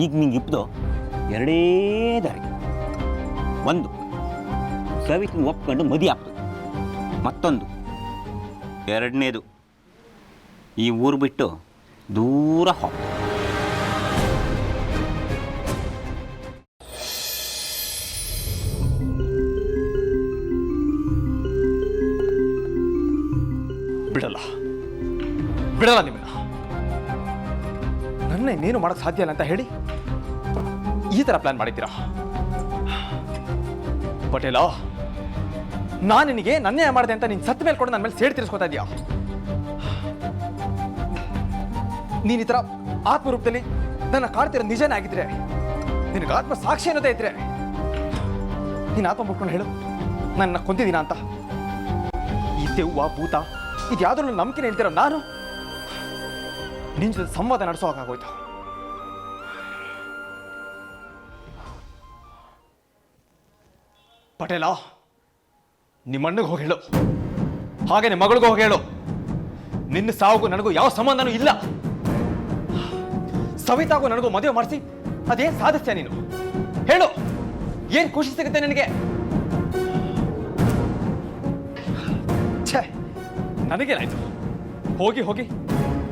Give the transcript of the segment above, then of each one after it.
ಈಗ ನಿಂಗೆ ಇಪ್ಪದು ಎರಡೇ ದಾರಿ. ಒಂದು, ಸವಿತಿನ ಒಪ್ಕೊಂಡು ಮದಿ ಹಾಕ್ದು. ಮತ್ತೊಂದು, ಎರಡನೇದು, ಈ ಊರು ಬಿಟ್ಟು ದೂರ ಹೋಗ. ಬಿಡಲ್ಲ ನಿಮ್ಮನ್ನ. ನನ್ನ ಇನ್ನೇನು ಮಾಡೋಕ್ಕೆ ಸಾಧ್ಯ ಇಲ್ಲ ಅಂತ ಹೇಳಿ ಈ ಥರ ಪ್ಲಾನ್ ಮಾಡಿದ್ದೀರಾ? ಪಟೇಲ, ನಾನು ನಿನಗೆ ನನ್ನೇ ಮಾಡಿದೆ ಅಂತ ನೀನು ಸತ್ತ ಮೇಲೆ ಕೂಡ ನನ್ನ ಮೇಲೆ ಸೇಡ್ ತೀರಿಸ್ಕೊತಾ ಇದೀಯಾ? ನೀನು ಈ ಥರ ಆತ್ಮರೂಪದಲ್ಲಿ ನನ್ನ ಕಾಡ್ತಿರೋ ನಿಜನೇ ಆಗಿದ್ರೆ, ನಿನಗೆ ಆತ್ಮ ಸಾಕ್ಷಿ ಅನ್ನೋದೇ ಇದ್ರೆ ನೀನು ಆತ್ಮ ಮುಟ್ಕೊಂಡು ಹೇಳು ನನ್ನ ಕೊಂದಿದ್ದೀನ ಅಂತ. ಈ ದೆವ್ವ ಭೂತ ಇದ್ಯಾವುದ್ರೂ ನಂಬಿಕೆ ಹೇಳ್ತಿರೋ ನಾನು ನಿನ್ನ ಜೊತೆ ಸಂವಾದ ನಡೆಸೋ ಹಾಗಾಗೋಯ್ತು. ಪಟೇಲ, ನಿಮ್ಮಣ್ಣಗೆ ಹೋಗಿ ಹೇಳು, ಹಾಗೆ ನಿಮ್ಮ ಮಗಳಿಗೂ ಹೋಗಿ ಹೇಳು, ನಿನ್ನ ಸಾವುಗೂ ನನಗೂ ಯಾವ ಸಂಬಂಧನೂ ಇಲ್ಲ. ಸವಿತಾಗೂ ನನಗೂ ಮದುವೆ ಮಾಡಿಸಿ ಅದೇನ್ ಸಾಧಿಸ್ತೀಯ ನೀನು? ಹೇಳು, ಏನ್ ಖುಷಿ ಸಿಗುತ್ತೆ ನಿನಗೆ? ಛೇ, ನನಗೇನಾಯ್ತು? ಹೋಗಿ ಹೋಗಿ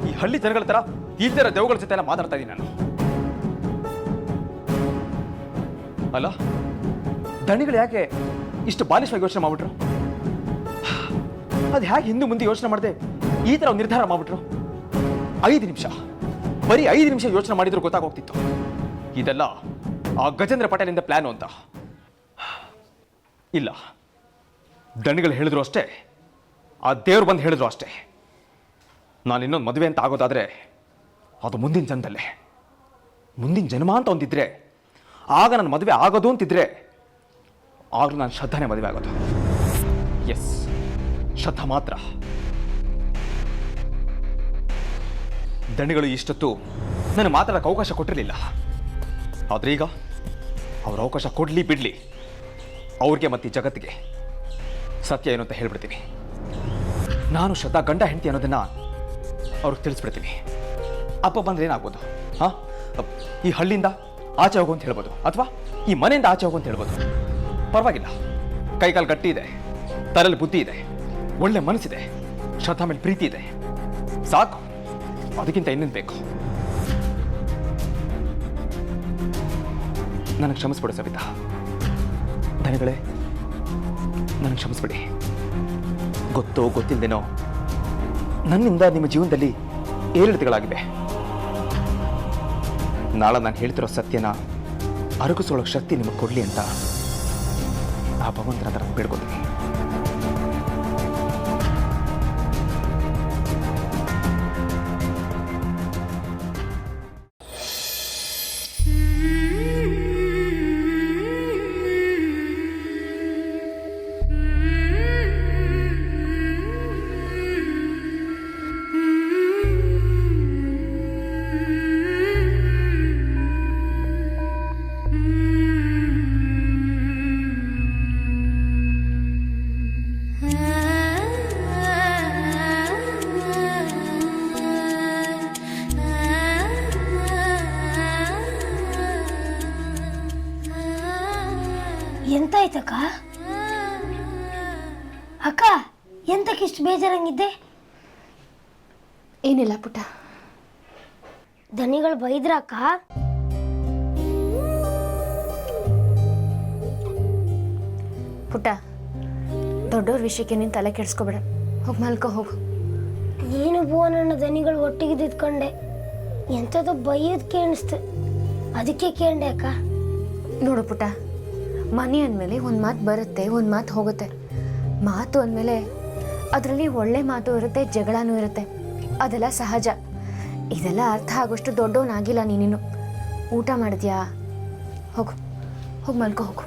ಈ ಹಳ್ಳಿ ಜನಗಳ ತರ ಇಲ್ದಿರೋ ದೇವುಗಳ ಜೊತೆ ಎಲ್ಲ ಮಾತಾಡ್ತಾ ಇದ್ದೀನಿ ನಾನು. ಅಲ್ಲ, ದಣಿಗಳು ಯಾಕೆ ಇಷ್ಟು ಬಾಲಿಶವಾಗಿ ಯೋಚನೆ ಮಾಡ್ಬಿಟ್ರು? ಅದು ಹೇಗೆ ಹಿಂದೆ ಮುಂದೆ ಯೋಚನೆ ಮಾಡದೆ ಈ ತರ ನಿರ್ಧಾರ ಮಾಡ್ಬಿಟ್ರು? 5 ನಿಮಿಷ, ಬರೀ 5 ನಿಮಿಷ ಯೋಚನೆ ಮಾಡಿದ್ರು ಗೊತ್ತಾಗೋಗ್ತಿತ್ತು ಇದೆಲ್ಲ ಆ ಗಜೇಂದ್ರ ಪಟೇಲಿಂದ ಪ್ಲಾನು ಅಂತ. ಇಲ್ಲ, ದಣಿಗಳು ಹೇಳಿದ್ರು ಅಷ್ಟೇ, ಆ ದೇವ್ರು ಬಂದು ಹೇಳಿದ್ರು ಅಷ್ಟೇ. ನಾನು ಇನ್ನೊಂದು ಮದುವೆ ಅಂತ ಆಗೋದಾದ್ರೆ ಅದು ಮುಂದಿನ ಜನ್ಮದಲ್ಲೇ, ಮುಂದಿನ ಜನ್ಮ ಅಂತ ಒಂದಿದ್ರೆ ಆಗ ನನ್ನ ಮದುವೆ ಆಗೋದು ಅಂತಿದ್ರೆ ಆಗಲೂ ನಾನು ಶ್ರದ್ಧಾನೇ ಮದುವೆ ಆಗೋದು. ಎಸ್, ಶ್ರದ್ಧಾ ಮಾತ್ರ. ದಣಿಗಳು ಇಷ್ಟೊತ್ತು ನನಗೆ ಮಾತಾಡೋಕ್ಕೆ ಅವಕಾಶ ಕೊಟ್ಟಿರಲಿಲ್ಲ. ಆದರೆ ಈಗ ಅವ್ರ ಅವಕಾಶ ಕೊಡಲಿ ಬಿಡಲಿ, ಅವ್ರಿಗೆ ಮತ್ತು ಈ ಜಗತ್ತಿಗೆ ಸತ್ಯ ಏನು ಅಂತ ಹೇಳ್ಬಿಡ್ತೀನಿ. ನಾನು ಶ್ರದ್ಧಾ ಗಂಡ ಹೆಂಡತಿ ಅನ್ನೋದನ್ನ ಅವ್ರಿಗೆ ತಿಳಿಸ್ಬಿಡ್ತೀನಿ. ಅಪ್ಪ ಬಂದ್ರೆ ಏನಾಗ್ಬೋದು? ಹಾಂ, ಈ ಹಳ್ಳಿಯಿಂದ ಆಚೆ ಹೋಗು ಅಂತ ಹೇಳ್ಬೋದು, ಅಥವಾ ಈ ಮನೆಯಿಂದ ಆಚೆ ಹೋಗು ಅಂತ ಹೇಳ್ಬೋದು. ಪರವಾಗಿಲ್ಲ, ಕೈಕಾಲು ಗಟ್ಟಿ ಇದೆ, ತಲೆಯಲ್ಲಿ ಬುದ್ಧಿ ಇದೆ, ಒಳ್ಳೆ ಮನಸ್ಸಿದೆ, ಶ್ರದ್ಧಾ ಮೇಲೆ ಪ್ರೀತಿ ಇದೆ. ಸಾಕು, ಅದಕ್ಕಿಂತ ಇನ್ನೇನು ಬೇಕು? ನನಗೆ ಕ್ಷಮಿಸ್ಬಿಡು ಸವಿತಾ. ಧನಿಗಳೇ, ನನಗೆ ಕ್ಷಮಿಸ್ಬಿಡಿ. ಗೊತ್ತೋ ಗೊತ್ತಿಲ್ಲದೇನೋ ನನ್ನಿಂದ ನಿಮ್ಮ ಜೀವನದಲ್ಲಿ ಏರಿಳಿತಗಳಾಗಿವೆ. ನಾಳೆ ನಾನು ಹೇಳ್ತಿರೋ ಸತ್ಯನ ಅರಗಿಸೋಳೋ ಶಕ್ತಿ ನಿಮಗೆ ಕೊಡಲಿ ಅಂತ ಆ ಭಗವಂತನ ಹತ್ರ ಬೇಡ್ಕೊತೀನಿ. ಎಂತಾಯ್ತಕ್ಕ? ಅಕ್ಕ, ಎಂತಕ್ಕಿಷ್ಟು ಬೇಜಾರಂಗಿದ್ದೆ? ಏನಿಲ್ಲ ಪುಟ್ಟ. ದನಿಗಳು ಬೈದ್ರ ಅಕ್ಕ? ಪುಟ್ಟ, ದೊಡ್ಡವ್ರ ವಿಷಯಕ್ಕೆ ನೀನು ತಲೆ ಕೆಡಿಸ್ಕೋಬೇಡ. ಹೋಗಿ ಮಲ್ಕೋ, ಹೋಗು. ನೀನು ಭುವನಣ್ಣ ದನಿಗಳು ಒಟ್ಟಿಗೆ ತಿದ್ಕೊಂಡೆ, ಎಂಥದ್ದು ಬೈಯೋದು ಕೇಳಿಸ್ತು, ಅದಕ್ಕೆ ಕೇಂಡೆ ಅಕ್ಕ. ನೋಡು ಪುಟ್ಟ, ಮನೆ ಅಂದಮೇಲೆ ಒಂದು ಮಾತು ಬರುತ್ತೆ, ಒಂದು ಮಾತು ಹೋಗುತ್ತೆ. ಮಾತು ಅಂದಮೇಲೆ ಅದರಲ್ಲಿ ಒಳ್ಳೆ ಮಾತು ಇರುತ್ತೆ, ಜಗಳನೂ ಇರುತ್ತೆ, ಅದೆಲ್ಲ ಸಹಜ. ಇದೆಲ್ಲ ಅರ್ಥ ಆಗೋಷ್ಟು ದೊಡ್ಡವನಾಗಿಲ್ಲ ನೀನಿನ್ನು. ಊಟ ಮಾಡಿದ್ಯಾ? ಹೋಗು, ಹೋಗಿ ಮಲ್ಕೋ, ಹೋಗು.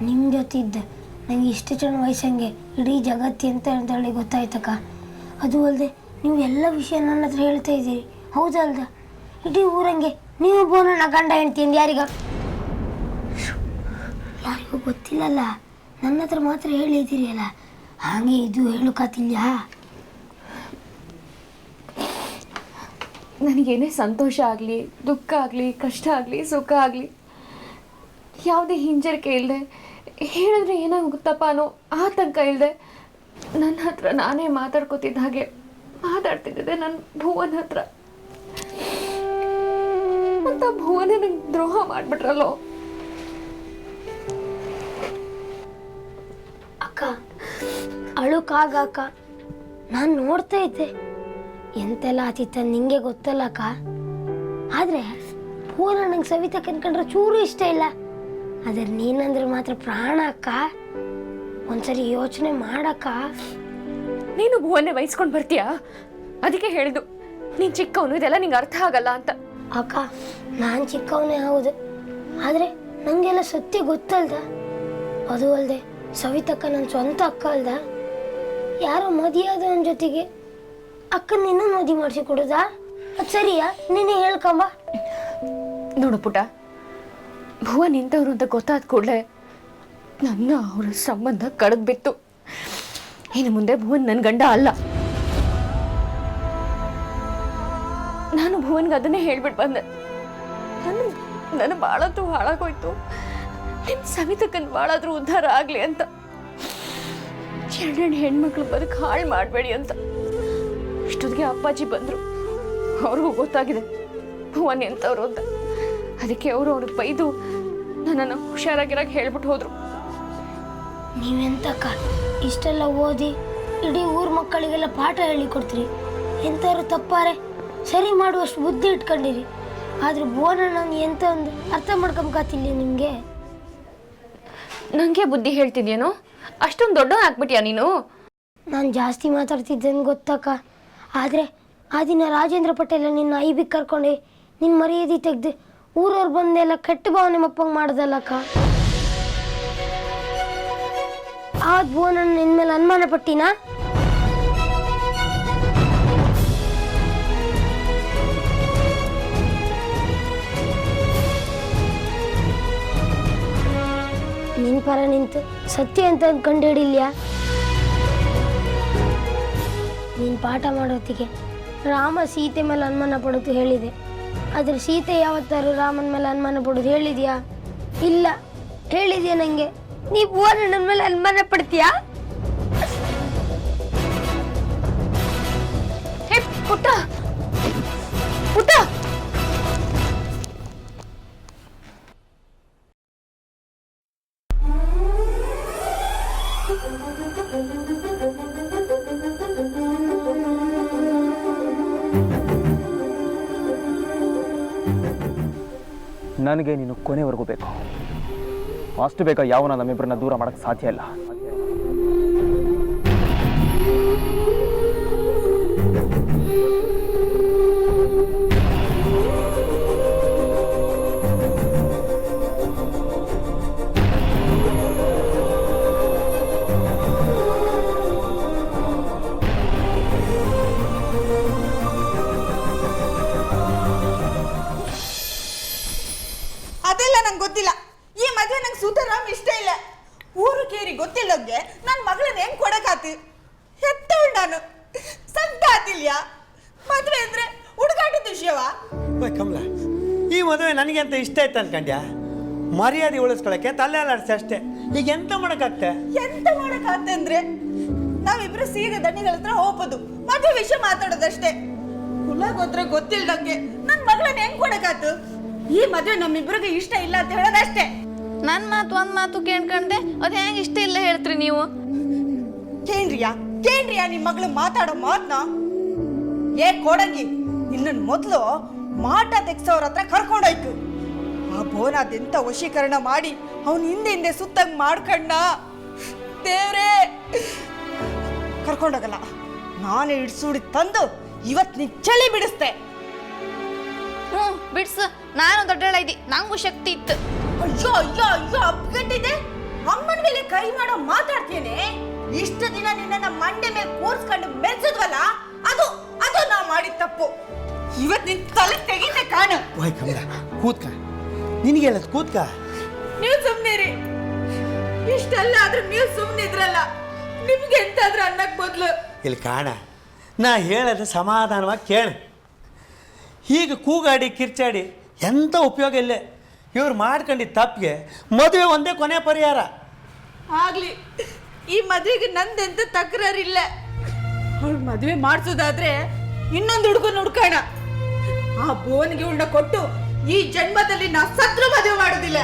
ನಿಮ್ಮ ಜೊತೆ ಇದ್ದೆ ನಂಗೆ ಇಷ್ಟು ಜನ ವಯಸ್ಸಂಗೆ ಇಡೀ ಜಗತ್ತಿ ಅಂತ ಹೇಳಿ ಗೊತ್ತಾಯ್ತಕ್ಕ. ಅದು ಅಲ್ಲದೆ ನೀವು ಎಲ್ಲ ವಿಷಯ ನನ್ನ ಹತ್ರ ಹೇಳ್ತಾ ಇದ್ದೀರಿ, ಹೌದಲ್ದ? ಇಡೀ ಊರಂಗೆ ನೀವು ಭುವನಣ್ಣ ಗಂಡ ಹೆಂಡ್ತಿ ಅಂದು ಯಾರಿಗೂ ಗೊತ್ತಿಲ್ಲಲ್ಲ, ನನ್ನ ಹತ್ರ ಮಾತ್ರ ಹೇಳಿದ್ದೀರಿ ಅಲ್ಲ, ಹಾಗೆ ಇದು ಹೇಳೋಕಾತಿಲ್ಲ. ನನಗೇನೇ ಸಂತೋಷ ಆಗಲಿ, ದುಃಖ ಆಗಲಿ, ಕಷ್ಟ ಆಗಲಿ, ಸುಖ ಆಗಲಿ, ಯಾವುದೇ ಹಿಂಜರಿಕೆ ಇಲ್ಲದೆ, ಹೇಳಿದ್ರೆ ಏನಾಗುತ್ತಪ್ಪ ಅನ್ನೋ ಆತಂಕ ಇಲ್ಲದೆ ನನ್ನ ಹತ್ರ ನಾನೇ ಮಾತಾಡ್ಕೋತಿದ್ದ ಹಾಗೆ ಮಾತಾಡ್ತಿದ್ದೆ ನನ್ನ ಭುವನ್ ಹತ್ರ. ಅಂತ ಭುವನೇ ನಂಗೆ ದ್ರೋಹ ಮಾಡಿಬಿಟ್ರಲ್ಲೋ. ಅಕ್ಕ ಅಳುಕಾಗ ಅಕ್ಕ, ನಾನು ನೋಡ್ತಾ ಇದ್ದೆ ಎಂತೆಲ್ಲ ಆತಿತ್ತ ನಿಂಗೆ ಗೊತ್ತಲ್ಲ ಅಕ್ಕ. ಆದರೆ ಭುವನ ನಂಗೆ ಸವಿತಾ ಕನ್ಕೊಂಡ್ರೆ ಚೂರು ಇಷ್ಟ ಇಲ್ಲ. ಆದರೆ ನೀನಂದ್ರೆ ಮಾತ್ರ ಪ್ರಾಣ ಅಕ್ಕ. ಒಂದ್ಸರಿ ಯೋಚನೆ ಮಾಡಕ್ಕ. ನೀನು ಭುವನ್ನೇ ವಹಿಸ್ಕೊಂಡು ಬರ್ತೀಯಾ? ಅದಕ್ಕೆ ಹೇಳಿದ್ದು ನೀನು ಚಿಕ್ಕವನು, ಇದೆಲ್ಲ ನಿಂಗೆ ಅರ್ಥ ಆಗಲ್ಲ ಅಂತ. ಅಕ್ಕ ನಾನು ಚಿಕ್ಕವನೇ ಹೌದು, ಆದರೆ ನನಗೆಲ್ಲ ಸತ್ಯ ಗೊತ್ತಲ್ದ. ಅದು ಅಲ್ಲದೆ ಸವಿತಕ್ಕ ನನ್ನ ಸ್ವಂತ ಅಕ್ಕ ಅಲ್ದ. ಯಾರೋ ಮದುವೆಯಾದವನ ಜೊತೆಗೆ ಅಕ್ಕನ ನಿನ್ನೂ ಮದುವೆ ಮಾಡಿಸಿ ಕೊಡೋದಾ? ಅದು ಸರಿಯಾ? ನೀನೇ ಹೇಳ್ಕೊಂಬ. ನೋಡು ಪುಟ, ಭುವನ್ ಇಂಥವ್ರು ಅಂತ ಗೊತ್ತಾದ ಕೂಡಲೇ ನನ್ನ ಅವರ ಸಂಬಂಧ ಕಡದ್ ಬಿತ್ತು. ಇನ್ನು ಮುಂದೆ ಭುವನ್ ನನ್ನ ಗಂಡ ಅಲ್ಲ. ನಾನು ಭುವನ್ಗೆ ಅದನ್ನೇ ಹೇಳ್ಬಿಟ್ಟು ಬಂದೆ. ನನ್ನ ಬಾಳಂತೂ ಹಾಳಾಗೋಯ್ತು, ನಿನ್ನ ಸವಿತಕ್ಕನ್ ಬಾಳಾದ್ರೂ ಉದ್ಧಾರ ಆಗಲಿ ಅಂತ. ಎರಡೆರಡು ಹೆಣ್ಮಕ್ಳು ಬದುಕು ಹಾಳು ಮಾಡಬೇಡಿ ಅಂತ. ಇಷ್ಟೊತ್ತಿಗೆ ಅಪ್ಪಾಜಿ ಬಂದರು. ಅವ್ರಿಗೂ ಗೊತ್ತಾಗಿದೆ ಭುವನ್ ಎಂಥವ್ರು ಅಂತ. ಅದಕ್ಕೆ ಅವರು ಅವ್ರಿಗೆ ಬೈದು ನನ್ನನ್ನು ಹುಷಾರಾಗಿರಾಗಿ ಹೇಳ್ಬಿಟ್ಟು ಹೋದರು. ನೀವೆಂತಕ್ಕ ಇಷ್ಟೆಲ್ಲ ಓದಿ ಇಡೀ ಊರ ಮಕ್ಕಳಿಗೆಲ್ಲ ಪಾಠ ಹೇಳಿಕೊಡ್ತೀರಿ. ಎಂಥವ್ರು ತಪ್ಪಾರೆ ಸರಿ ಮಾಡುವಷ್ಟು ಬುದ್ಧಿ ಇಟ್ಕೊಂಡಿರಿ. ಆದ್ರೆ ಭುವನ ನಾನು ಎಂತ ಒಂದು ಅರ್ಥ ಮಾಡ್ಕೊಂಬತ್ತಿಲ್ಲ ನಿಮಗೆ. ನನಗೆ ಬುದ್ಧಿ ಹೇಳ್ತಿದ್ಯೇನೋ? ಅಷ್ಟೊಂದು ದೊಡ್ಡವನ್ ಆಗ್ಬಿಟ್ಯಾ ನೀನು? ನಾನು ಜಾಸ್ತಿ ಮಾತಾಡ್ತಿದ್ದೇನೆ ಗೊತ್ತಕ್ಕ. ಆದರೆ ಆ ದಿನ ರಾಜೇಂದ್ರ ಪಟೇಲ ನಿನ್ನ ಐಬಿಗೆ ಕರ್ಕೊಂಡು ನಿನ್ನ ಮರ್ಯಾದೆ ತೆಗೆದು ಊರವ್ರು ಬಂದೆಲ್ಲ ಕೆಟ್ಟ ಭಾವನೆ ಮಪ್ಪಂಗೆ ಮಾಡ್ದಲ್ಲಕ್ಕ. ಆ ಭುವನ ನಿನ್ನ ಮೇಲೆ ಅನುಮಾನ ಪಟ್ಟಿನಾ? ನಿನ್ನ ಪರ ನಿಂತು ಸತ್ಯ ಅಂತ ಕಂಡು ಹಿಡಿಲ್ಯಾ? ನೀನು ಪಾಠ ಮಾಡೋತ್ತಿಗೆ ರಾಮ ಸೀತೆ ಮೇಲೆ ಅನುಮಾನ ಪಡೋದು ಹೇಳಿದೆ. ಆದರೆ ಸೀತೆ ಯಾವತ್ತಾರು ರಾಮನ ಮೇಲೆ ಅನುಮಾನ ಪಡೋದು ಹೇಳಿದ್ಯಾ? ಇಲ್ಲ. ಹೇಳಿದ್ಯಾ ನನಗೆ? ನೀ ಭುವನ ನನ್ನ ಮೇಲೆ ಅನುಮಾನ ಪಡ್ತೀಯಾ? ಪುಟ್ಟ ಪುಟ್ಟ, ನನಗೆ ನೀನು ಕೊನೆವರೆಗೂ ಬೇಕು. ಅಷ್ಟು ಬೇಗ ಯಾವನ ನಮ್ಮಿಬ್ಬರನ್ನ ದೂರ ಮಾಡೋಕ್ಕೆ ಸಾಧ್ಯ ಇಲ್ಲ. ಅದೆಲ್ಲ ನಂಗೆ ಗೊತ್ತಿಲ್ಲ. ಈ ಮದುವೆ ನಂಗೆ ಸುತರಾಮ್ ಇಷ್ಟ ಇಲ್ಲ. ಊರು ಕೇರಿ ಗೊತ್ತಿಲ್ಲಂಗೆ ನನ್ನ ಮಗಳನ್ನ ಹೆಂಗ್ ಕೊಡಕಾತಿ? ಹೆತ್ತವಳು ನಾನು, ಸಂತ ಆತಿಲ್ಯಾ? ಮದುವೆ ಅಂದ್ರೆ ಹುಡುಗಾಟದ ವಿಷಯವಾ? ಕಮಲ, ಈ ಮದುವೆ ನನಗೆ ಅಂತ ಇಷ್ಟ ಆಯ್ತು ಅನ್ಕಂಡ್ಯಾ? ಮರ್ಯಾದೆ ಉಳಿಸ್ಕೊಳಕ್ಕೆ ತಲೆ ಅಲ್ಲಾಡ್ಸಿ ಅಷ್ಟೇ. ಈಗ ಎಂತ ಮಾಡಕ್ಕಾಗ್ತೆ? ಎಂತ ಮಾಡಕ್ಕಾಗ್ತೆ ಅಂದ್ರೆ ನಾವಿಬ್ರು ಸೀರೆ ದಣಿಗಳ ಹತ್ರ ಹೋಗ್ಬೋದು, ಮದುವೆ ವಿಷಯ ಮಾತಾಡೋದಷ್ಟೇ. ಕುಲ ಗೊತ್ತಿರ ಗೊತ್ತಿಲ್ದಂಗೆ ನನ್ನ ಮಗಳನ್ನ ಹೆಂಗ್ ಕೊಡಕಾತು? ಈ ಮದುವೆ ನಮ್ಮಿಬ್ರಿಗೆ ಇಷ್ಟ ಇಲ್ಲ ಅಂತ ಹೇಳೋದಷ್ಟೇ. ನನ್ನ ಮಾತು ಒಂದು ಮಾತು ಕೇಳ್ಕೊಂಡೆ ಅದು ಹೆಂಗೆ ಇಷ್ಟ ಇಲ್ಲ ಹೇಳ್ತೀರಿ ನೀವು? ಕೇಳ್ರಿಯಾ ನಿಮ್ಮ ಮಗಳು ಮಾತಾಡೋ ಮಾತನ್ನ? ಏ ಕೊಡಂಗಿ, ನಿನ್ನನ್ನು ಮೊದಲು ಮಾಟ ತೆಗ್ಸೋರ ಹತ್ರ ಕರ್ಕೊಂಡೋಯ್ತು. ಆ ಬೋನಾದೆಂತ ವಶೀಕರಣ ಮಾಡಿ ಅವನು ಹಿಂದೆ ಸುತ್ತಂಗ್ ಮಾಡ್ಕಣ್ಣ. ದೇವ್ರೇ, ಕರ್ಕೊಂಡೋಗಲ್ಲ. ನಾನೇ ಇಡ್ಸೂಡಿ ತಂದು ಇವತ್ತು ನೀ ಚಳಿ ಬಿಡಿಸ್ತೆ. ಬಿಡ್ಸು, ನಾನು ದೊಡ್ಡಳ ಇದ್ದಿ, ನಂಗೂ ಶಕ್ತಿ ಇತ್ತು. ಅಯ್ಯೋ ಅಯ್ಯೋ ಅಯ್ಯೋ, ಅಪ್ಗಟ್ಟಿದೆ. ಅಮ್ಮನ ಮೇಲೆ ಕೈ ಮಾಡೋ ಮಾತಾಡ್ತೇನೆ. ಇಷ್ಟು ದಿನ ನಿನ್ನ ಮಂಡೆ ಮೇಲೆ ಕೂರ್ಸ್ಕೊಂಡು ಮೆರೆಸಿದ್ವಲ್ಲ, ಅದು ಅದು ನಾ ಮಾಡಿದ ತಪ್ಪು. ಇವತ್ತು ನಿನ್ ತಲೆ ತೆಗಿತೆ ಕಾಣು. ಓಯ್ ಕಮಲ, ಕೂತ್ಕ. ನಿನಗೆ ಹೇಳದ್ ಕೂತ್ಕ. ನೀವು ಸುಮ್ನಿರಿ. ಇಷ್ಟೆಲ್ಲ ಆದ್ರೂ ನೀವು ಸುಮ್ನಿದ್ರಲ್ಲ. ನಿಮ್ಗೆ ಎಂತಾದ್ರೂ ಅನ್ನಕ್ ಬದ್ಲು ಇಲ್ಲಿ ಕಾಣ, ನಾ ಹೇಳೋದು ಸಮಾಧಾನವಾಗಿ ಕೇಳು. ಹೀಗೆ ಕೂಗಾಡಿ ಕಿರ್ಚಾಡಿ ಎಂಥ ಉಪಯೋಗ ಇಲ್ಲೇ. ಇವ್ರು ಮಾಡ್ಕೊಂಡಿದ್ದ ತಪ್ಪಿಗೆ ಮದುವೆ ಒಂದೇ ಕೊನೆ ಪರಿಹಾರ. ಆಗ್ಲಿ, ಈ ಮದುವೆಗೆ ನಂದೆಂತ ತಕರಾರಿಲ್ಲ. ಅವಳು ಮದುವೆ ಮಾಡಿಸೋದಾದ್ರೆ ಇನ್ನೊಂದು ಹುಡುಗನ ಹುಡ್ಕೋಣ. ಆ ಬೋನ್ಗೆ ಉಂಡ ಕೊಟ್ಟು ಈ ಜನ್ಮದಲ್ಲಿ ನಾ ಸತ್ರು ಮದುವೆ ಮಾಡೋದಿಲ್ಲ.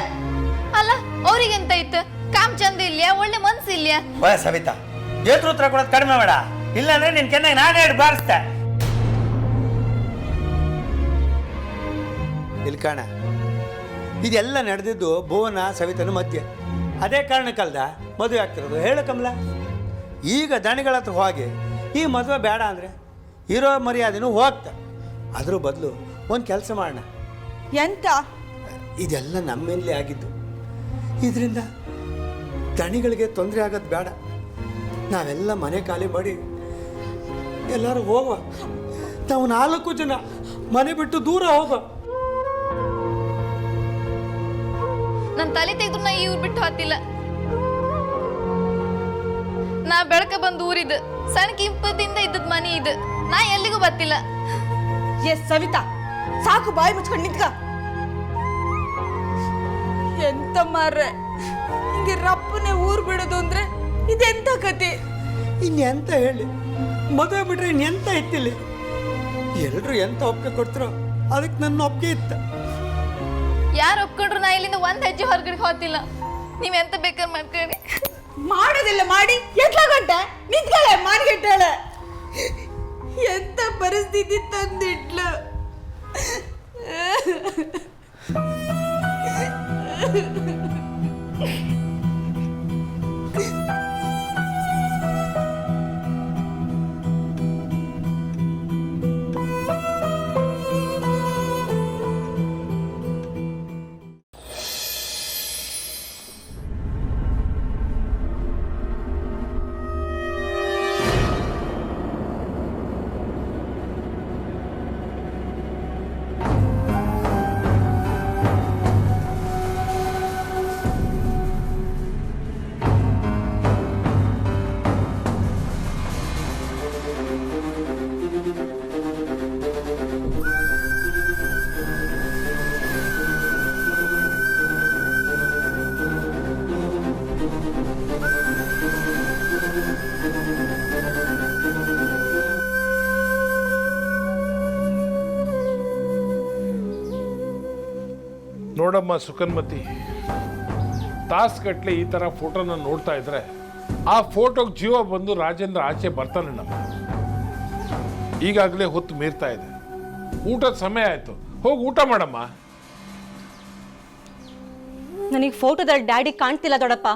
ಅಲ್ಲ ಅವ್ರಿಗೆಂತ ಇತ್ತು? ಕಾಮ್ ಚಂದ ಇಲ್ಯಾ, ಒಳ್ಳೆ ಮನ್ಸು ಇಲ್ಯಾ? ವಯ ಸವಿತಾ, ಏತ್ರುತ್ರ ಕೊಡೋದು ಕಡಿಮೆ ಬೇಡ, ಇಲ್ಲಾಂದ್ರೆ ನಿನ್ ಕೆನ್ನಾಗ ನಾನೇ ಹೇಳಿ ಬಾರಿಸ್ತೆ. ಇಲ್ಲಿ ಕಾಣ, ಇದೆಲ್ಲ ನಡೆದಿದ್ದು ಭುವನ ಸವಿತನ ಮಧ್ಯೆ. ಅದೇ ಕಾರಣಕ್ಕಲ್ದ ಮದುವೆ ಆಗ್ತಿರೋದು. ಹೇಳು ಕಮಲ, ಈಗ ದಣಿಗಳ ಹತ್ರ ಹೋಗಿ ಈ ಮದುವೆ ಬೇಡ ಅಂದರೆ ಇರೋ ಮರ್ಯಾದೆನೂ ಹೋಗ್ತಾ. ಅದ್ರ ಬದಲು ಒಂದು ಕೆಲಸ ಮಾಡೋಣ. ಎಂತ? ಇದೆಲ್ಲ ನಮ್ಮೇಲೆ ಆಗಿದ್ದು. ಇದರಿಂದ ದಣಿಗಳಿಗೆ ತೊಂದರೆ ಆಗೋದು ಬೇಡ. ನಾವೆಲ್ಲ ಮನೆ ಖಾಲಿ ಮಾಡಿ ಎಲ್ಲರೂ ಹೋಗುವ. ನಾವು 4 ಜನ ಮನೆ ಬಿಟ್ಟು ದೂರ ಹೋಗುವ. ನನ್ನ ತಲೆ ತೆಗೆದ್ರು ನಾ ಈ ಊರ್ ಬಿಟ್ಟು ಹತ್ತಿಲ್ಲ. ನಾ ಬೆಳಕ ಬಂದು ಊರಿದ್ದು ಸಣ್ಣ ಕಿಂಪದಿಂದ ಇದ್ದದ್ ಮನಿ ಇದು. ನಾ ಎಲ್ಲಿಗೂ ಬರ್ತಿಲ್ಲ. ಎಸ್ ಸವಿತಾ, ಸಾಕು, ಬಾಯಿ ಮುಚ್ಕೊಂಡು ನಿಂತ್ಕ. ಎಂತ ಮಾರ್ರೆ, ಹಿಂಗೆ ರಪ್ಪನೆ ಊರ್ ಬಿಡೋದು ಅಂದ್ರೆ ಇದೆಂತ ಕತೆ? ಇನ್ನೆಂತ ಹೇಳಿ, ಮದುವೆ ಬಿಟ್ರೆ ಇನ್ನೆಂತ ಇತ್ತಿಲ್ಲಿ. ಎಲ್ರು ಎಂತ ಒಪ್ಪಿಗೆ ಕೊಡ್ತಾರೋ ಅದಕ್ಕೆ ನನ್ನ ಒಪ್ಪಿಗೆ ಇತ್ತ. ಯಾರು ಒಪ್ಕೊಂಡ್ರು ನಾ ಇಲ್ಲಿಂದ ಒಂದ್ ಹೆಜ್ಜೆ ಹೊರಗಡೆ ಹೋಗ್ತಿಲ್ಲ. ನೀವ್ ಎಂತ ಬೇಕಾದ್ರೆ ಮಾಡ್ಕೊಳ್ಳಿ. ಮಾಡೋದಿಲ್ಲ ಮಾಡಿ ಎಟ್ಲ ಗಂಟೆ ನಿಂತ್ಕೊಳ್ಳೆ, ಮಾರ್ಗೆಟ್ಟಾಳೆ. ಎಂತ ಪರಿಸ್ಥಿತಿ ತಂದಿಟ್ಲು. ನೋಡಮ್ಮ ಸುಕನ್ಮತಿ, ತಾಸುಗಟ್ಲೆ ಈ ಥರ ಫೋಟೋನ ನೋಡ್ತಾ ಇದ್ರೆ ಆ ಫೋಟೋಗೆ ಜೀವ ಬಂದು ರಾಜೇಂದ್ರ ಆಚೆ ಬರ್ತಾನೆ. ನಮ್ಮ ಈಗಾಗಲೇ ಹೊತ್ತು ಮೀರ್ತಾ ಇದೆ. ಊಟದ ಸಮಯ ಆಯಿತು, ಹೋಗಿ ಊಟ ಮಾಡಮ್ಮ. ನನಗೆ ಫೋಟೋದಲ್ಲಿ ಡ್ಯಾಡಿ ಕಾಣ್ತಿಲ್ಲ ದೊಡ್ಡಪ್ಪ.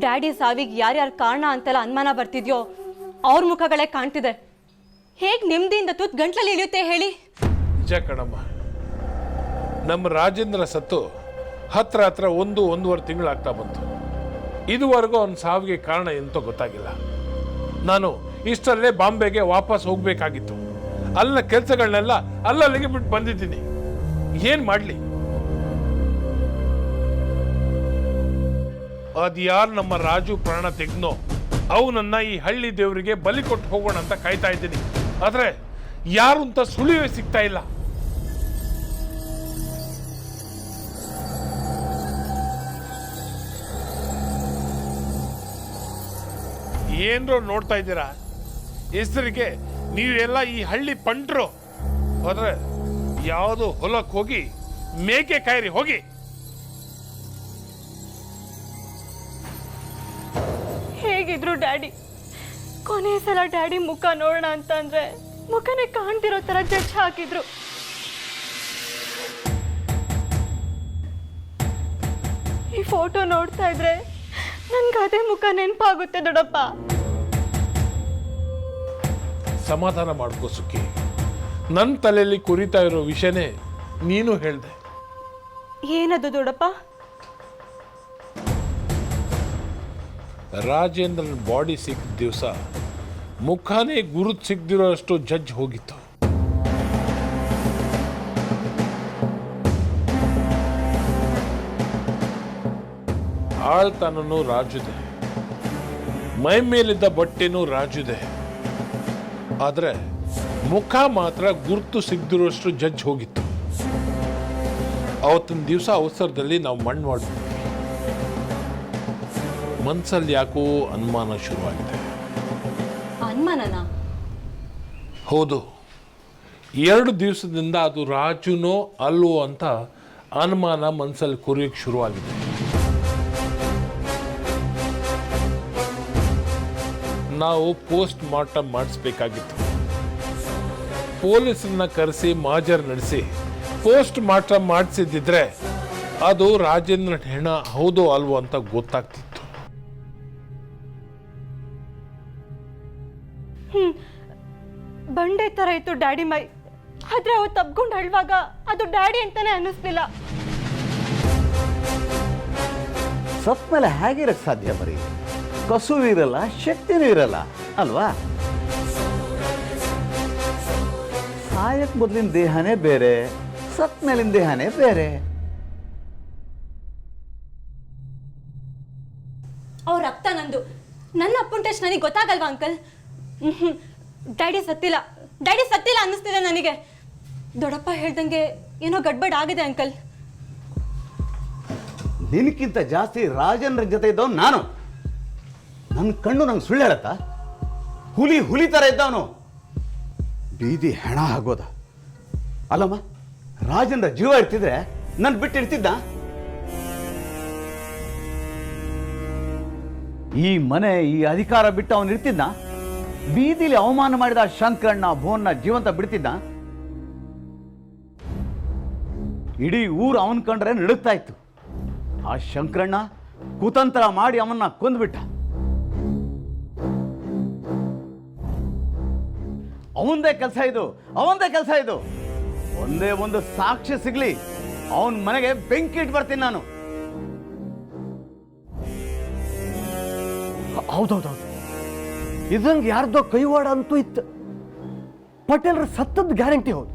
ಡ್ಯಾಡಿ ಸಾವಿಗೆ ಯಾರ್ಯಾರು ಕಾರಣ ಅಂತೆಲ್ಲ ಅನುಮಾನ ಬರ್ತಿದ್ಯೋ ಅವ್ರ ಮುಖಗಳೇ ಕಾಣ್ತಿದೆ. ಹೇಗೆ ನೆಮ್ಮದಿಯಿಂದ ತುತ್ತು ಗಂಟ್ಲಲ್ಲಿ ಇಳಿಯುತ್ತೆ ಹೇಳಿ? ನಿಜ ಕಣಮ್ಮ, ನಮ್ಮ ರಾಜೇಂದ್ರ ಸತ್ತು ಹತ್ರ 1-1.5 ತಿಂಗಳಾಗ್ತಾ ಬಂತು. ಇದುವರೆಗೂ ಅವನ ಸಾವಿಗೆ ಕಾರಣ ಎಂತೋ ಗೊತ್ತಾಗಿಲ್ಲ. ನಾನು ಇಷ್ಟರಲ್ಲೇ ಬಾಂಬೆಗೆ ವಾಪಸ್ ಹೋಗ್ಬೇಕಾಗಿತ್ತು. ಅಲ್ಲಿನ ಕೆಲಸಗಳನ್ನೆಲ್ಲ ಅಲ್ಲಲ್ಲಿಗೆ ಬಿಟ್ಟು ಬಂದಿದ್ದೀನಿ. ಏನ್ ಮಾಡ್ಲಿ? ಅದ್ಯಾರು ನಮ್ಮ ರಾಜು ಪ್ರಾಣ ತೆಗ್ನೋ ಅವನನ್ನ ಈ ಹಳ್ಳಿ ದೇವರಿಗೆ ಬಲಿ ಕೊಟ್ಟು ಹೋಗೋಣ ಅಂತ ಕಾಯ್ತಾ ಇದ್ದೀನಿ. ಆದ್ರೆ ಯಾರು ಅಂತ ಸುಳಿವೇ ಸಿಗ್ತಾ ಇಲ್ಲ. ಏನ್ರೋ ನೋಡ್ತಾ ಇದ್ದೀರಾ? ಹೆಸರಿಗೆ ನೀವೆಲ್ಲ ಈ ಹಳ್ಳಿ ಪಂಟ್ರು. ಆದ್ರೆ ಯಾವುದು ಹೊಲಕ್ಕೆ ಹೋಗಿ ಮೇಕೆ ಕಾಯಿರಿ ಹೋಗಿ. ಹೇಗಿದ್ರು ಡ್ಯಾಡಿ, ಕೊನೆ ಸಲ ಡ್ಯಾಡಿ ಮುಖ ನೋಡೋಣ ಅಂತಂದ್ರೆ ಮುಖನೇ ಕಾಣ್ತಿರೋ ಥರ ಜಡ್ಜ್ ಹಾಕಿದ್ರು. ಈ ಫೋಟೋ ನೋಡ್ತಾ ಇದ್ರೆ ನನ್ಗೆ ಅದೇ ಮುಖ ನೆನಪಾಗುತ್ತೆ ದೊಡ್ಡಪ್ಪ. ಸಮಾಧಾನ ಮಾಡ್ಕೋ ಸುಖಿ. ನನ್ನ ತಲೆಯಲ್ಲಿ ಕುರಿತಾ ಇರೋ ವಿಷಯನೇ ನೀನು ಹೇಳ್ದೆ. ಏನದು ದೊಡ್ಡಪ್ಪ? ರಾಜೇಂದ್ರನ್ ಬಾಡಿ ಸಿಕ್ಕ ದಿವಸ ಮುಖಾನೇ ಗುರುತು ಸಿಗದಿರೋಷ್ಟು ಜಡ್ಜ್ ಹೋಗಿತ್ತು. ಆಳ್ತನೂ ರಾಜುದೆ, ಮೈ ಮೇಲಿದ್ದ ಬಟ್ಟೆನೂ ರಾಜುದೆ. ಆದ್ರೆ ಮುಖ ಮಾತ್ರ ಗುರುತು ಸಿಗದಿರುವಷ್ಟು ಜಡ್ಜ್ ಹೋಗಿತ್ತು. ಅವತ್ತಿನ ದಿವಸ ಅವಸರದಲ್ಲಿ ನಾವು ಮಣ್ಣು ಮಾಡಿಬಿಟ್ವಿ. ಮನ್ಸಲ್ಲಿ ಯಾಕೋ ಅನುಮಾನ ಶುರುವಾಗಿದೆ. ಅನುಮಾನನ? ಹೌದು, 2 ದಿವಸದಿಂದ ಅದು ರಾಜುನೋ ಅಲ್ವೋ ಅಂತ ಅನುಮಾನ ಮನಸ್ಸಲ್ಲಿ ಕುರಿಯೋಕ್ಕೆ ಶುರುವಾಗಿದೆ. ನಾವು ಪೋಸ್ಟ್ ಮಾರ್ಟಮ್ ಮಾಡಿಸ್ಬೇಕಾಗಿತ್ತು. ಪೊಲೀಸರನ್ನ ಕರೆಸಿ ಮಾಜರ್ ನಡೆಸಿ ಪೋಸ್ಟ್ ಮಾರ್ಟಮ್ ಮಾಡಿಸಿದ್ದಿದ್ರೆ ಅದು ರಾಜೇಂದ್ರನ ಹೆಣ ಹೌದೋ ಅಲ್ವೋ ಅಂತ ಗೊತ್ತಾಗ್ತಿತ್ತು. ಬಂಡೆ ಥರ ಇತ್ತು ಡ್ಯಾಡಿ ಮೈ. ಆದ್ರೆ ಅವ್ರು ತಬ್ಕೊಂಡು ಹೇಳುವಾಗ ಅದು ಡ್ಯಾಡಿ ಅಂತಾನೆ ಅನ್ನಿಸ್ಲಿಲ್ಲ. ಸತ್ ಮೇಲೆ ಹೇಗಿರಕ್ಕೆ ಸಾಧ್ಯ? ಬರೀ ಕಸುವು ಇರಲ್ಲ, ಶಕ್ತಿನೂ ಇರಲ್ಲ ಅಲ್ವಾ? ಸಾಯಕ್ ಮೊದಲಿನ ದೇಹನೇ ಬೇರೆ, ಸತ್ ಮೇಲಿನ ದೇಹನೇ ಬೇರೆ. ಅವ್ರ ರಕ್ತ ನಂದು. ನನ್ನ ಅಪ್ಪನ ಟೆಸ್ಟ್ ನನಗೆ ಗೊತ್ತಾಗಲ್ವಾ ಅಂಕಲ್? ಡ್ಯಾಡಿ ಸತ್ತಿಲ್ಲ, ಡ್ಯಾಡಿ ಸತ್ತಿಲ್ಲ ಅನ್ನಿಸ್ತಿದೆ ನನಗೆ. ದೊಡ್ಡಪ್ಪ ಹೇಳ್ದಂಗೆ ಏನೋ ಗಡ್ಬಡ್ ಆಗಿದೆ ಅಂಕಲ್. ನಿನಕ್ಕಿಂತ ಜಾಸ್ತಿ ರಾಜೇಂದ್ರ ಜೊತೆ ಇದ್ದವನು ನಾನು. ನನ್ನ ಕಣ್ಣು ನಂಗೆ ಸುಳ್ಳು ಹೇಳತ್ತಾ? ಹುಲಿ ಥರ ಇದ್ದವನು ಬೀದಿ ಹೆಣ ಆಗೋದ ಅಲ್ಲಮ್ಮ? ರಾಜೇಂದ್ರ ಜೀವ ಇರ್ತಿದ್ರೆ ನನ್ನ ಬಿಟ್ಟಿರ್ತಿದ್ದ? ಈ ಮನೆ, ಈ ಅಧಿಕಾರ ಬಿಟ್ಟು ಅವನು ಇರ್ತಿದ್ದ? ಬೀದಿಲಿ ಅವಮಾನ ಮಾಡಿದ ಶಂಕರಣ್ಣ ಭುವನ್ನ ಜೀವಂತ ಬಿಡ್ತಿದ್ದ? ಇಡೀ ಊರು ಅವನ್ ಕಂಡ್ರೆ ನಡುಗ್ತಾ ಇತ್ತು. ಆ ಶಂಕರಣ್ಣ ಕುತಂತ್ರ ಮಾಡಿ ಅವನ್ನ ಕೊಂದ್ಬಿಟ್ಟ. ಅವಂದೇ ಕೆಲಸ ಇದು. ಒಂದೇ ಒಂದು ಸಾಕ್ಷ್ಯ ಸಿಗ್ಲಿ, ಅವನ್ ಮನೆಗೆ ಬೆಂಕಿ ಇಟ್ಟು ಬರ್ತೀನಿ ನಾನು. ಹೌದೌದು, ಇದಂಗೆ ಯಾರ್ದೋ ಕೈವಾಡ ಅಂತೂ ಇತ್ತು. ಪಟೇಲ್ರ ಸತ್ತದ ಗ್ಯಾರಂಟಿ ಹೌದು.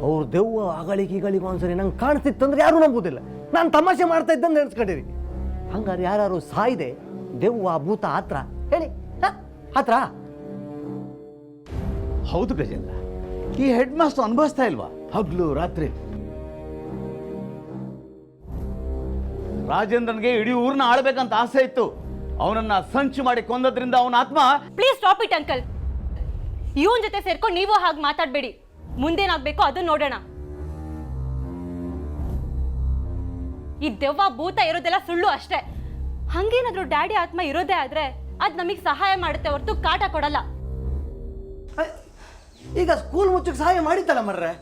ಅವ್ರ ದೆವ್ವ ಅಗಳಿಗೂ ಒಂದ್ಸರಿ ನಂಗೆ ಕಾಣಿಸ್ತಿತ್ತಂದ್ರೆ ಯಾರು ನಂಬುದಿಲ್ಲ. ನಾನು ತಮಾಷೆ ಮಾಡ್ತಾ ಇದ್ದಂದು ನೆನೆಸ್ಕೊಂಡಿರಿ. ಹಂಗಾರೆ ಯಾರು ಸಾಯ್ದೆ ದೆವ್ವ ಭೂತ ಹತ್ರ ಹೇಳಿ ಹತ್ರ? ಹೌದು ಗಜೇಂದ್ರ, ಈ ಹೆಡ್ ಮಾಸ್ಟರ್ ಅನುಭವಿಸ್ತಾ ಇಲ್ವಾ ಹಗ್ಲು ರಾತ್ರಿ? ರಾಜೇಂದ್ರನ್ಗೆ ಇಡೀ ಊರನ್ನ ಆಳ್ಬೇಕಂತ ಆಸೆ ಇತ್ತು. ಅವನನ್ನ ಸಂಚು ಮಾಡಿ ಕೊಂದದ್ರಿಂದ ಅವನ ಆತ್ಮ... ಪ್ಲೀಸ್ ಸ್ಟಾಪ್ ಇಟ್ ಅಂಕಲ್. ಇವನ್ ಜೊತೆ ಸೇರ್ಕೊಂಡು ನೀವು ಹಾಗೆ ಮಾತಾಡಬೇಡಿ. ಮುಂದೇನಾಗಬೇಕು ಅದನ್ನ ನೋಡೋಣ. ಈ ದೆವ್ವ ಭೂತ ಇರೋದೆಲ್ಲ ಸುಳ್ಳು ಅಷ್ಟೇ. ಹಂಗೇನಾದ್ರೂ ಡ್ಯಾಡಿ ಆತ್ಮ ಇರೋದೇ ಆದ್ರೆ ಅದ್ ನಮಗೆ ಸಹಾಯ ಮಾಡುತ್ತೆ ಹೊರತು ಕಾಟ ಕೊಡಲ್ಲ. ಈಗ ಸ್ಕೂಲ್ ಮುಚ್ಚಕ್ಕೆ ಸಹಾಯ ಮಾಡಿತ್ತಲ್ಲ ಮರ್ರೆ.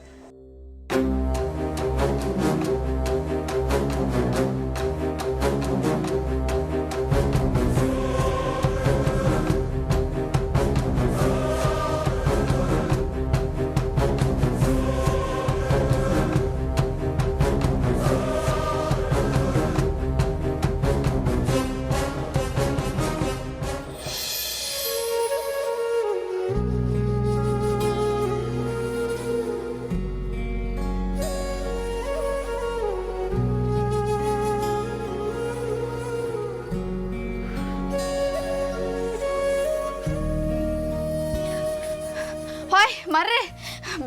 ಹಾಯ್ ಮರ್ರೆ,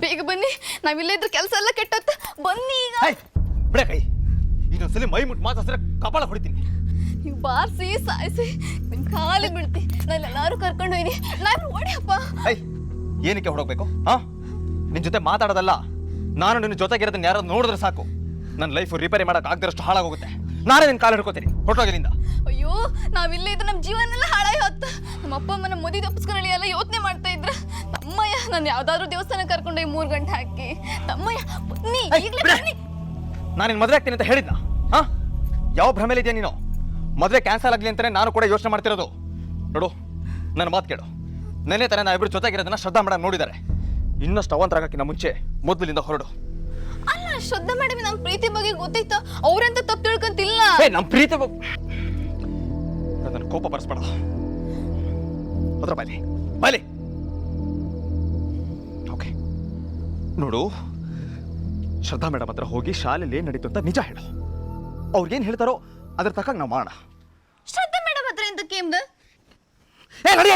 ಬೇಗ ಬನ್ನಿ. ನಾವಿಲ್ಲೇ ಇದ್ರ ಕೆಲಸ ಎಲ್ಲ ಕೆಟ್ಟತ್ತ. ಬನ್ನಿ ಈಗ. ಬಿಡ ಕೈ, ಇನ್ನೊಂದ್ಸಲಿ ಮೈ ಮುಟ್ಟು ಮಾತಾಡ್ಸಿದ್ರೆ ಕಪಾಳ ಹೊಡಿತೀನಿ. ನೀವು ಬಾರಿಸಿ ಸಾಯಿಸಿ ನಿಮ್ ಕಾಲಿಗೆ ಬಿಡ್ತಿ. ನಾನು ಎಲ್ಲಾರು ಕರ್ಕೊಂಡು ಹೋಯ್ನಿ. ನಾನು ಓಡಿಯಪ್ಪ. ಏನಕ್ಕೆ ಹೊಡೋಗ್ಬೇಕು? ನಿನ್ ಜೊತೆ ಮಾತಾಡೋದಲ್ಲ, ನಾನು ನಿನ್ನ ಜೊತೆಗಿರೋದನ್ನ ಯಾರಾದ್ರು ನೋಡಿದ್ರೆ ಸಾಕು ನನ್ನ ಲೈಫ್ ರಿಪೇರಿ ಮಾಡಕ್ ಆಗದಿರಷ್ಟು ಹಾಳಾಗೋಗುತ್ತೆ. ನಾನೇ ನಿನ್ನ ಕಾಲು ಹಿಡ್ಕೋತೀನಿ. ಹೊರಟೋಗಿಲ್ಲಿಂದ. ಅಯ್ಯೋ, ನಾವಿಲ್ಲೇ ಇದ್ರೆ ನಮ್ಮ ಜೀವನ ಎಲ್ಲ ಹಾಳಾಗಿ ಹೊತ್ತ. ನಮ್ಮ ಅಪ್ಪ ಅಮ್ಮನ ಮದುವೆ ತಪ್ಪಿಸ್ಕೊಳ್ಳಿ ಎಲ್ಲ ಯೋಚನೆ ಮಾಡ್ತಾ ಇದ್ರ. ತಮ್ಮಯ್ಯ, ನಾನು ಯಾವ್ದಾದ್ರು ದೇವಸ್ಥಾನ ಕರ್ಕೊಂಡೋಗಿ 3 ಗಂಟೆ ಹಾಕಿ. ತಮ್ಮಯ್ಯ ಬನ್ನಿ, ಈಗಲೇ ಬನ್ನಿ. ನಾನು ನಿನ್ನ ಮದುವೆ ಆಗ್ತೀನಿ ಅಂತ ಹೇಳಿದ್ನ? ಯಾವ ಭ್ರಮೆಲಿದ್ಯಾ ನೀನು? ಮದುವೆ ಕ್ಯಾನ್ಸಲ್ ಆಗಲಿ ಅಂತಾನೆ ನಾನು ಕೂಡ ಯೋಚನೆ ಮಾಡ್ತಿರೋದು. ನೋಡು, ನನ್ನ ಮಾತು ಕೇಳು. ನೆನ್ನೆ ತಾನೇ ನಾವಿಬ್ರು ಜೊತೆಗಿರೋದನ್ನ ಶ್ರದ್ಧಾ ಮೇಡಮ್ ನೋಡಿದ್ದಾರೆ. ಇನ್ನಷ್ಟು ಅವಂತರಾಗಕ್ಕಿಂತ ಮುಂಚೆ ಮೊದಲಿಂದ ಹೊರಡು. ಅಲ್ಲ, ಶ್ರದ್ಧಾ ಮೇಡಮ್ ನಮ್ಮ ಪ್ರೀತಿ ಬಗ್ಗೆ ಗೊತ್ತಿತ್ತು. ಅವ್ರಂತ ತಪ್ಪು ತಿಳ್ಕೊಂತಿಲ್ಲ. ನಮ್ಮ ಪ್ರೀತಿ ನನ್ನ ಕೋಪ ಬರ್ಸ್ಬೇಡ. ಅದ್ರ ಬಾಯ್ಲಿ ಓಕೆ. ನೋಡು, ಶ್ರದ್ಧಾ ಮೇಡಮ್ ಹತ್ರ ಹೋಗಿ ಶಾಲೆಯಲ್ಲಿ ಏನ್ ನಡೀತು ಅಂತ ನಿಜ ಹೇಳು. ಅವ್ರಿಗೇನು ಹೇಳ್ತಾರೋ ಅದ್ರ ತಕ್ಕ ನಾವು ಮಾಡೋಣ. ಶ್ರದ್ಧಾ ಮೇಡಮ್ ಹತ್ರ ಎಂತ ಕೇಮ್ದ? ಏ ನಡಿ